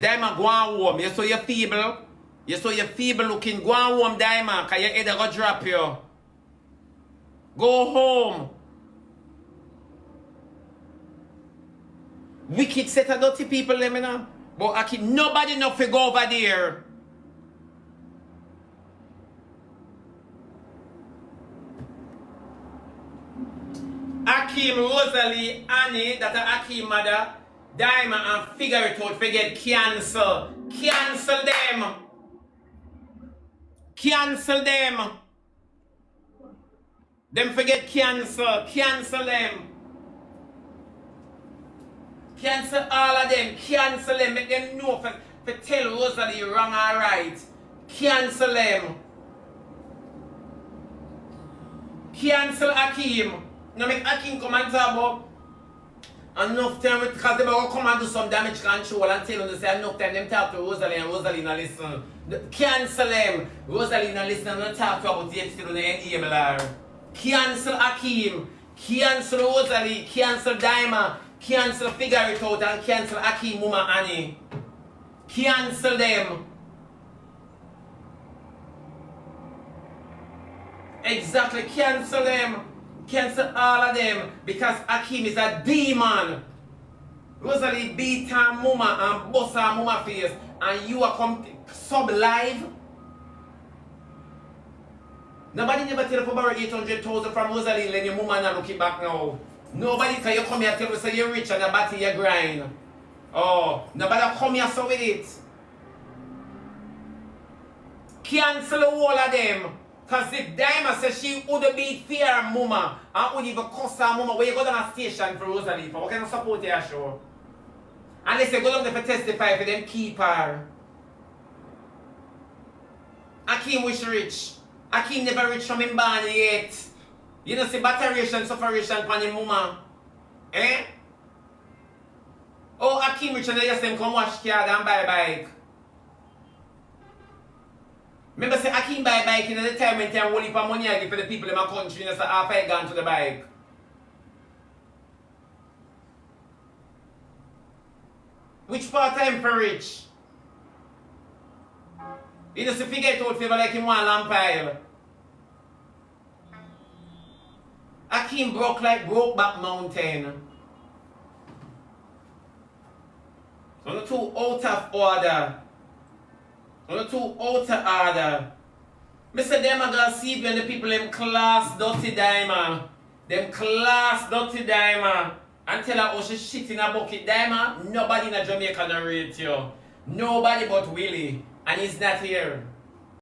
Diamond, go on home. You saw you feeble. You saw you feeble looking. Go on home, Diamond, because your head going to drop you. Go home. Wicked set of dirty people, let me know. But I keep nobody enough to go over there. Akeem, Rosealee, Annie, that are Akeem mother, Diamond and figure it out, forget cancel. Cancel them. Cancel them. Them forget cancel. Cancel them. Cancel all of them. Cancel them. Make them know for tell Rosealee wrong or right. Cancel them. Cancel Akeem. Now make Akeem come and talk about enough time because they will come and do some damage control and tell them to say enough time them talk to Rosealee and Rosealee not listen. Cancel them. Rosealee not listen and talk to about the episode on the enable her. Cancel Akeem. Cancel Rosealee. Cancel Diamond. Cancel Figure It Out and cancel Akeem Mama Annie. Cancel them. Exactly, cancel them. Cancel all of them because Akeem is a demon. Rosealee beat her mama and bust her mama face and you are come sub live. Nobody never tell you for borrow 800,000 from Rosealee and your mama not looking back now. Nobody can you come here tell you say you're rich and you're bad your grind. Oh, nobody come here so with it. Cancel all of them. Because if Diamond says she would beat fear her mama and would even cuss her mama, where you go down a station for Rosealee for, what kind of support you show? Unless you go down there for testify for them keep her. Akeem wish rich. Akeem never rich from him born yet. You know see batteration, sufferation from him mama. Eh? Oh, Akeem rich and they just them come wash car and buy bike. Remember say Akeem buy bike in the time when they have only for money I give for the people in my country and say half I gone to the bike. Which part time for rich? He just figure it out favor like him one lamp pile. Akeem broke like Brokeback Mountain. So the two out of order. The two out of order. Mr. Them are gonna see you and the people them class dirty Diamond. Them class dirty Diamond. And tell her how she shit in a bucket Diamond. Nobody in Jamaica narrate you. Nobody but Willie. And he's not here.